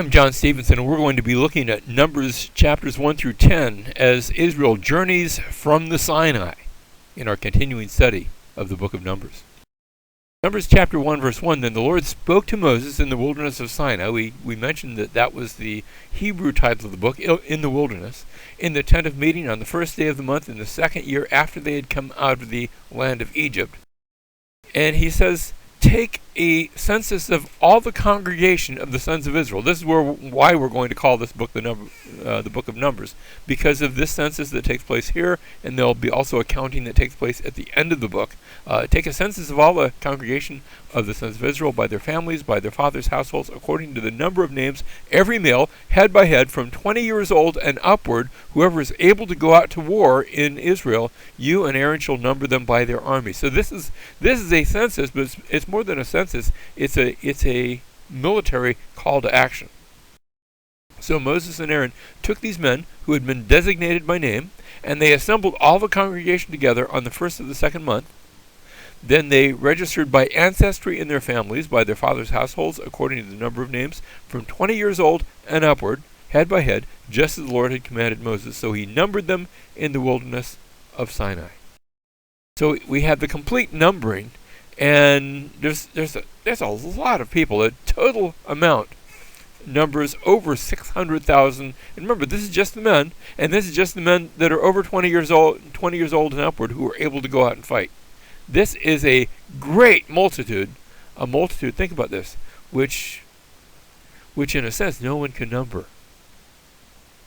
I'm John Stevenson, and we're going to be looking at Numbers chapters 1 through 10 as Israel journeys from the Sinai in our continuing study of the book of Numbers. Numbers chapter 1, verse 1, Then the Lord spoke to Moses in the wilderness of Sinai. We mentioned that was the Hebrew title of the book, in the wilderness, in the tent of meeting on the first day of the month in the second year after they had come out of the land of Egypt. And he says, take a census of all the congregation of the sons of Israel. This is why we're going to call this book the book of Numbers, because of this census that takes place here, and there'll be also a counting that takes place at the end of the book. Take a census of all the congregation of the sons of Israel by their families, by their fathers' households, according to the number of names, every male, head by head, from 20 years old and upward, whoever is able to go out to war in Israel, you and Aaron shall number them by their armies. So this is a census, but it's more than a census. It's a military call to action. So Moses and Aaron took these men who had been designated by name, and they assembled all the congregation together on the first of the second month. Then they registered by ancestry in their families, by their fathers' households, according to the number of names, from 20 years old and upward, head by head, just as the Lord had commanded Moses. So he numbered them in the wilderness of Sinai. So we have the complete numbering, and there's a lot of people. A total amount numbers over 600,000. And remember, this is just the men, and this is just the men that are over 20 years old and upward who are able to go out and fight. This is a great multitude, think about this, which in a sense no one can number.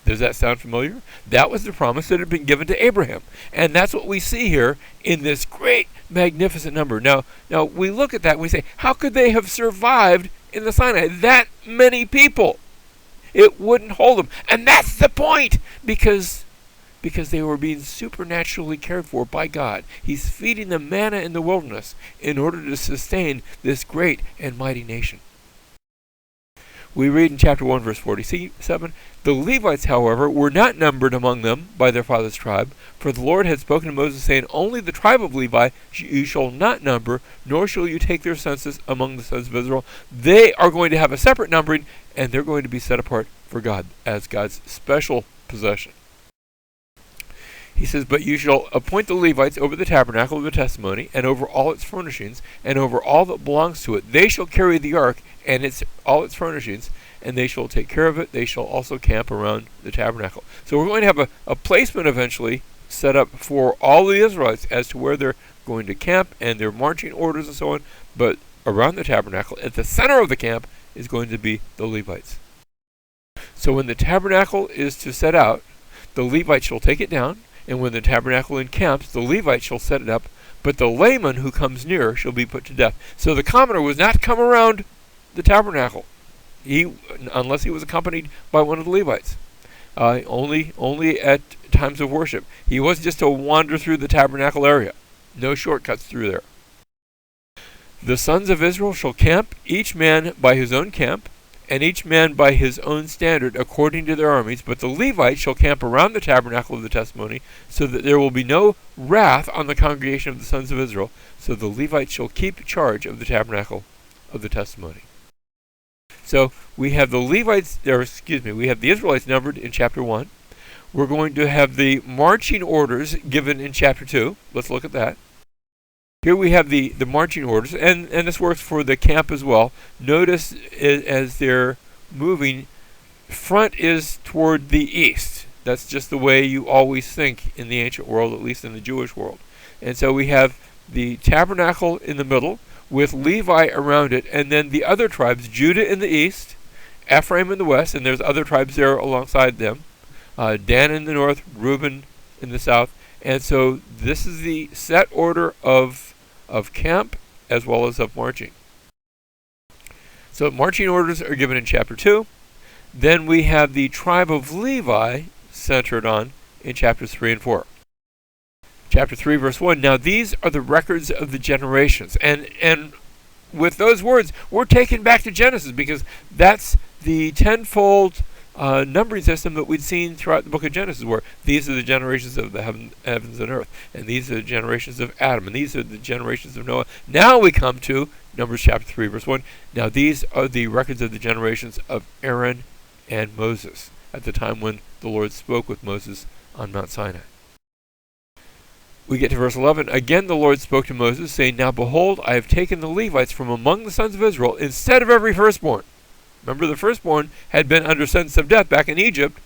Does that sound familiar? That was the promise that had been given to Abraham. And that's what we see here in this great, magnificent number. Now we look at that and we say, how could they have survived in the Sinai? That many people. It wouldn't hold them. And that's the point, because they were being supernaturally cared for by God. He's feeding them manna in the wilderness in order to sustain this great and mighty nation. We read in chapter 1, verse 47, The Levites, however, were not numbered among them by their father's tribe, for the Lord had spoken to Moses, saying, Only the tribe of Levi you shall not number, nor shall you take their census among the sons of Israel. They are going to have a separate numbering, and they're going to be set apart for God as God's special possession. He says, But you shall appoint the Levites over the tabernacle of the testimony, and over all its furnishings, and over all that belongs to it. They shall carry the ark and all its furnishings, and they shall take care of it. They shall also camp around the tabernacle. So we're going to have a placement eventually set up for all the Israelites as to where they're going to camp and their marching orders and so on. But around the tabernacle, at the center of the camp, is going to be the Levites. So when the tabernacle is to set out, the Levites shall take it down. And when the tabernacle encamps, the Levites shall set it up, but the layman who comes near shall be put to death. So the commoner was not to come around the tabernacle, unless he was accompanied by one of the Levites. Only at times of worship. He was just to wander through the tabernacle area. No shortcuts through there. The sons of Israel shall camp, each man by his own camp, and each man by his own standard, according to their armies. But the Levites shall camp around the tabernacle of the testimony, so that there will be no wrath on the congregation of the sons of Israel. So the Levites shall keep charge of the tabernacle of the testimony. So we have the Israelites numbered in chapter 1. We're going to have the marching orders given in chapter 2. Let's look at that. Here we have the marching orders, and this works for the camp as well. Notice as they're moving, front is toward the east. That's just the way you always think in the ancient world, at least in the Jewish world. And so we have the tabernacle in the middle with Levi around it, and then the other tribes, Judah in the east, Ephraim in the west, and there's other tribes there alongside them, Dan in the north, Reuben in the south. And so this is the set order of camp as well as of marching. So marching orders are given in chapter 2. Then we have the tribe of Levi centered on in chapters 3 and 4. Chapter 3, verse 1, Now these are the records of the generations. And with those words, we're taken back to Genesis, because that's the tenfold numbering system that we'd seen throughout the book of Genesis, where these are the generations of the heavens and earth, and these are the generations of Adam, and these are the generations of Noah. Now we come to Numbers chapter 3, verse 1. Now these are the records of the generations of Aaron and Moses at the time when the Lord spoke with Moses on Mount Sinai. We get to verse 11. Again the Lord spoke to Moses, saying, Now behold, I have taken the Levites from among the sons of Israel instead of every firstborn. Remember, the firstborn had been under sentence of death back in Egypt,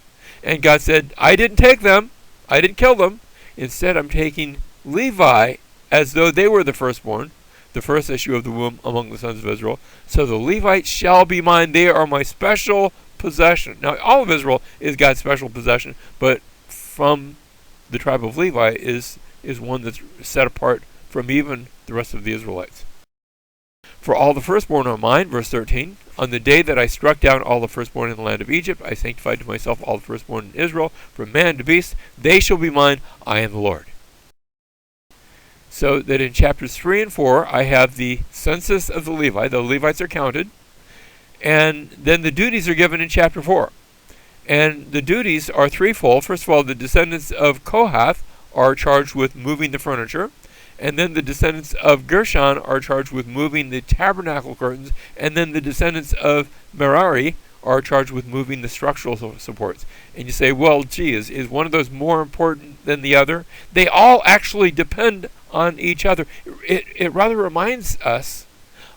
and God said, I didn't take them. I didn't kill them. Instead, I'm taking Levi as though they were the firstborn, the first issue of the womb among the sons of Israel. So the Levites shall be mine. They are my special possession. Now, all of Israel is God's special possession, but from the tribe of Levi is one that's set apart from even the rest of the Israelites. For all the firstborn are mine, verse 13. On the day that I struck down all the firstborn in the land of Egypt, I sanctified to myself all the firstborn in Israel, from man to beast. They shall be mine. I am the Lord. So that in chapters 3 and 4, I have the census of the Levi. The Levites are counted. And then the duties are given in chapter 4. And the duties are threefold. First of all, the descendants of Kohath are charged with moving the furniture. And then the descendants of Gershon are charged with moving the tabernacle curtains. And then the descendants of Merari are charged with moving the structural supports. And you say, well, gee, is one of those more important than the other? They all actually depend on each other. It rather reminds us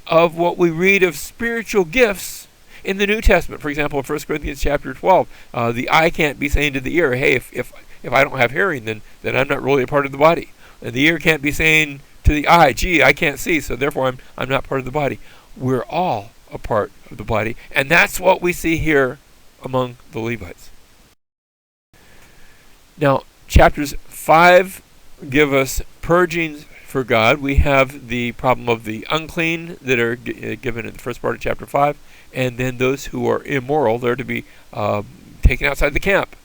of what we read of spiritual gifts in the New Testament. For example, in 1 Corinthians chapter 12, the eye can't be saying to the ear, hey, if I don't have hearing, then I'm not really a part of the body. And the ear can't be saying to the eye, gee, I can't see, so therefore I'm not part of the body. We're all a part of the body, and that's what we see here among the Levites. Now, chapters 5 give us purgings for God. We have the problem of the unclean that are given in the first part of chapter 5, and then those who are immoral, they're to be taken outside the camp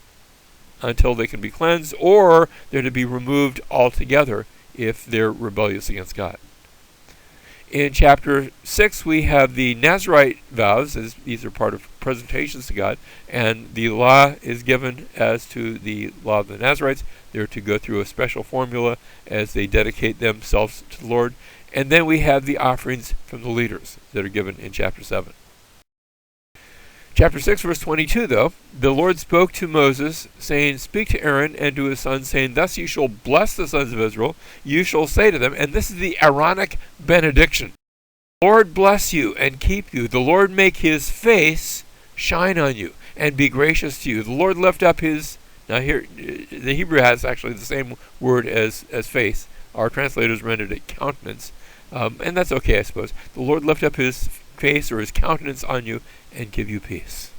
until they can be cleansed, or they're to be removed altogether if they're rebellious against God. In chapter 6, we have the Nazirite vows, as these are part of presentations to God, and the law is given as to the law of the Nazirites. They're to go through a special formula as they dedicate themselves to the Lord. And then we have the offerings from the leaders that are given in chapter 7. Chapter 6, verse 22, though, the Lord spoke to Moses, saying, Speak to Aaron and to his sons, saying, Thus you shall bless the sons of Israel. You shall say to them, and this is the Aaronic benediction, The Lord bless you and keep you. The Lord make his face shine on you and be gracious to you. The Lord lift up his... Now here, the Hebrew has actually the same word as face. Our translators rendered it countenance. And that's okay, I suppose. The Lord lift up his face or his countenance on you and give you peace.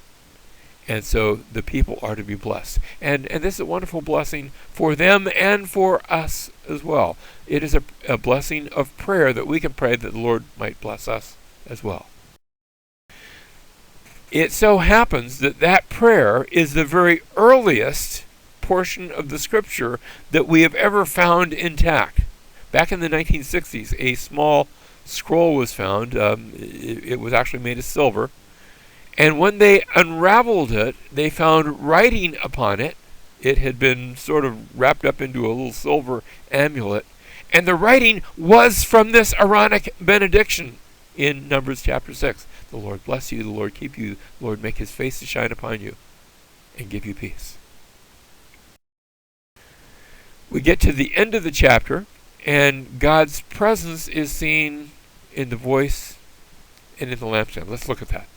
And so the people are to be blessed. And this is a wonderful blessing for them and for us as well. It is a blessing of prayer that we can pray that the Lord might bless us as well. It so happens that prayer is the very earliest portion of the scripture that we have ever found intact. Back in the 1960s, a small scroll was found. It was actually made of silver. And when they unraveled it, they found writing upon it. It had been sort of wrapped up into a little silver amulet. And the writing was from this Aaronic benediction in Numbers chapter 6. The Lord bless you, the Lord keep you, the Lord make his face to shine upon you and give you peace. We get to the end of the chapter, and God's presence is seen in the voice and in the lampstand. Let's look at that.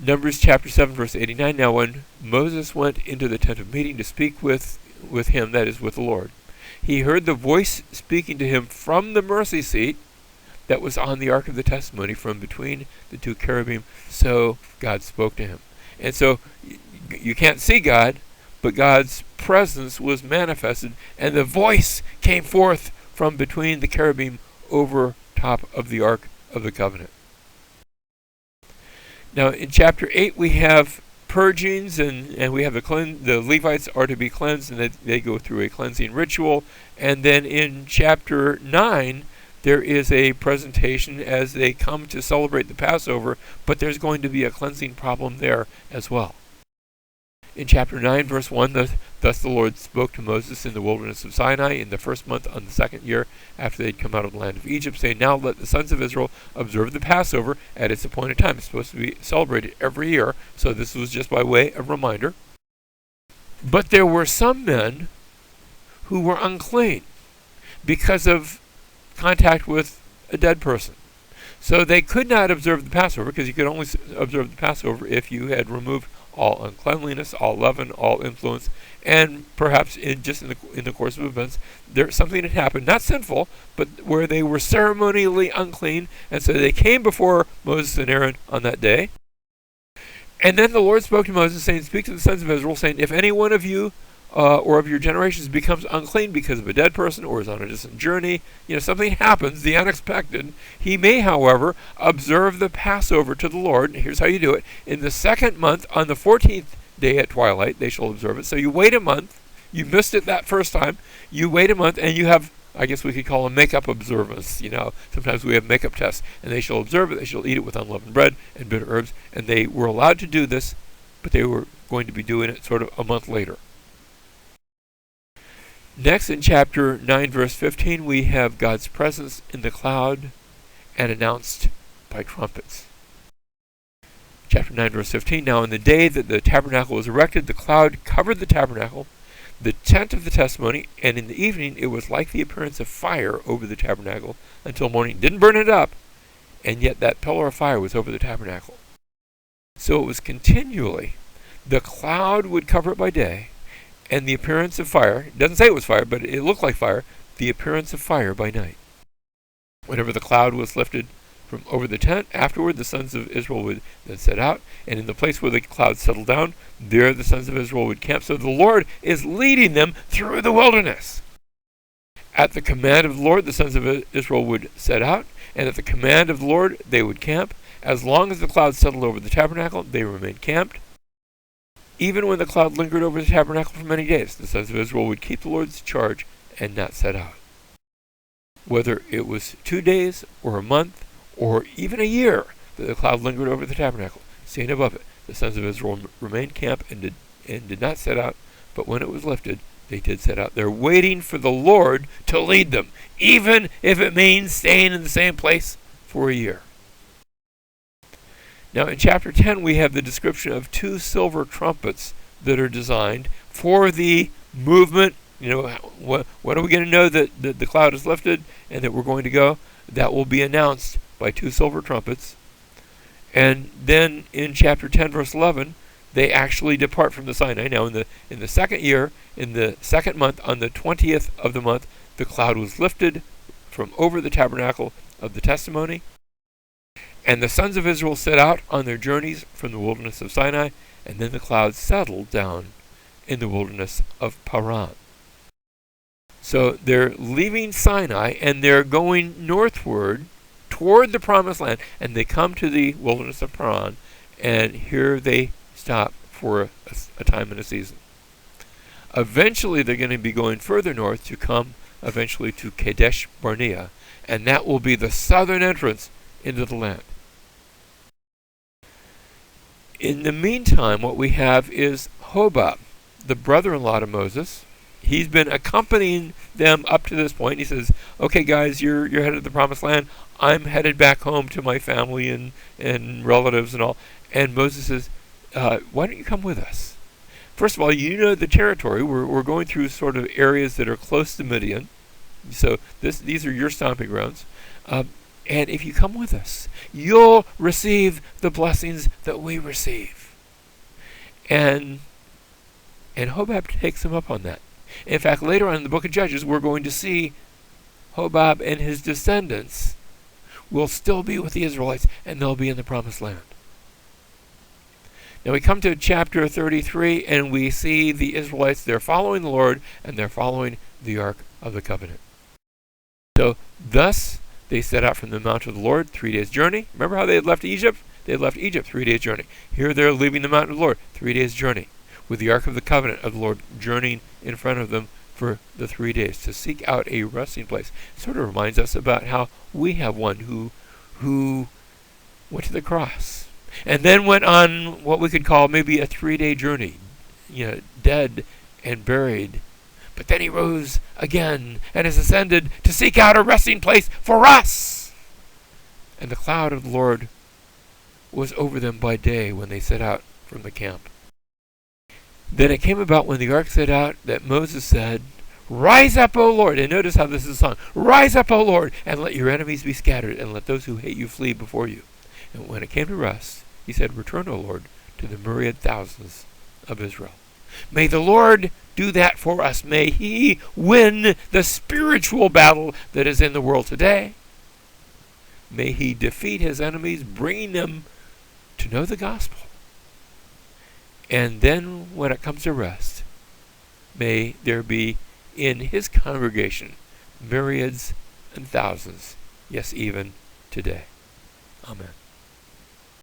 Numbers chapter 7, verse 89. Now when Moses went into the tent of meeting to speak with him, that is, with the Lord, he heard the voice speaking to him from the mercy seat that was on the ark of the testimony, from between the two cherubim. So God spoke to him. And so you can't see God, but God's presence was manifested, and the voice came forth from between the cherubim over top of the ark of the covenant. Now in chapter 8 we have purgings, and we have the Levites are to be cleansed, and they go through a cleansing ritual. And then in chapter 9 there is a presentation as they come to celebrate the Passover, but there's going to be a cleansing problem there as well. In chapter 9, verse 1, thus the Lord spoke to Moses in the wilderness of Sinai in the first month on the second year after they had come out of the land of Egypt, saying, Now let the sons of Israel observe the Passover at its appointed time. It's supposed to be celebrated every year, so this was just by way of reminder. But there were some men who were unclean because of contact with a dead person. So they could not observe the Passover, because you could only observe the Passover if you had removed all uncleanliness, all leaven, all influence, and perhaps in the course of events, something had happened, not sinful, but where they were ceremonially unclean, and so they came before Moses and Aaron on that day. And then the Lord spoke to Moses, saying, Speak to the sons of Israel, saying, If any one of you or of your generations becomes unclean because of a dead person or is on a distant journey, something happens, the unexpected, he may, however, observe the Passover to the Lord. Here's how you do it. In the second month, on the 14th day at twilight, they shall observe it. So you wait a month. You missed it that first time. You wait a month, and you have, I guess we could call a makeup observance. Sometimes we have makeup tests, and they shall observe it. They shall eat it with unleavened bread and bitter herbs. And they were allowed to do this, but they were going to be doing it sort of a month later. Next, in chapter 9, verse 15, we have God's presence in the cloud and announced by trumpets. Chapter 9, verse 15, Now in the day that the tabernacle was erected, the cloud covered the tabernacle, the tent of the testimony, and in the evening it was like the appearance of fire over the tabernacle until morning. Didn't burn it up, and yet that pillar of fire was over the tabernacle. So it was continually, the cloud would cover it by day, and the appearance of fire, it doesn't say it was fire, but it looked like fire, the appearance of fire by night. Whenever the cloud was lifted from over the tent, afterward the sons of Israel would then set out, and in the place where the cloud settled down, there the sons of Israel would camp. So the Lord is leading them through the wilderness. At the command of the Lord, the sons of Israel would set out, and at the command of the Lord, they would camp. As long as the cloud settled over the tabernacle, they remained camped. Even when the cloud lingered over the tabernacle for many days, the sons of Israel would keep the Lord's charge and not set out. Whether it was 2 days or a month or even a year that the cloud lingered over the tabernacle, staying above it, the sons of Israel remained camped and did not set out, but when it was lifted, they did set out. They're waiting for the Lord to lead them, even if it means staying in the same place for a year. Now in chapter 10 we have the description of 2 silver trumpets that are designed for the movement. What are we going to know that the cloud is lifted and that we're going to go? That will be announced by 2 silver trumpets. And then in chapter 10 verse 11, they actually depart from the Sinai. Now in the second year, in the second month, on the 20th of the month, the cloud was lifted from over the tabernacle of the testimony. And the sons of Israel set out on their journeys from the wilderness of Sinai, and then the cloud settled down in the wilderness of Paran. So they're leaving Sinai, and they're going northward toward the promised land, and they come to the wilderness of Paran, and here they stop for a time and a season. Eventually they're going to be going further north to come eventually to Kadesh Barnea, and that will be the southern entrance into the land. In the meantime, what we have is Hobab, the brother-in-law to Moses. He's been accompanying them up to this point. He says, okay guys, you're headed to the promised land. I'm headed back home to my family and relatives and all. And Moses says, why don't you come with us? First of all, you know the territory. We're going through sort of areas that are close to Midian. So these are your stomping grounds. And if you come with us, you'll receive the blessings that we receive. And Hobab takes him up on that. In fact, later on in the book of Judges, we're going to see Hobab and his descendants will still be with the Israelites, and they'll be in the promised land. Now we come to chapter 33, and we see the Israelites, they're following the Lord, and they're following the Ark of the Covenant. So, thus, they set out from the Mount of the Lord, 3 days' journey. Remember how they had left Egypt? They had left Egypt, 3 days' journey. Here they're leaving the Mount of the Lord, 3 days' journey, with the Ark of the Covenant of the Lord journeying in front of them for the 3 days to seek out a resting place. It sort of reminds us about how we have one who went to the cross and then went on what we could call maybe a 3-day journey, dead and buried. But then he rose again and has ascended to seek out a resting place for us. And the cloud of the Lord was over them by day when they set out from the camp. Then it came about when the ark set out that Moses said, "Rise up, O Lord." And notice how this is sung. "Rise up, O Lord, and let your enemies be scattered, and let those who hate you flee before you." And when it came to rest, he said, "Return, O Lord, to the myriad thousands of Israel." May the Lord do that for us. May he win the spiritual battle that is in the world today. May he defeat his enemies, bringing them to know the gospel. And then when it comes to rest, may there be in his congregation myriads and thousands, yes, even today. Amen.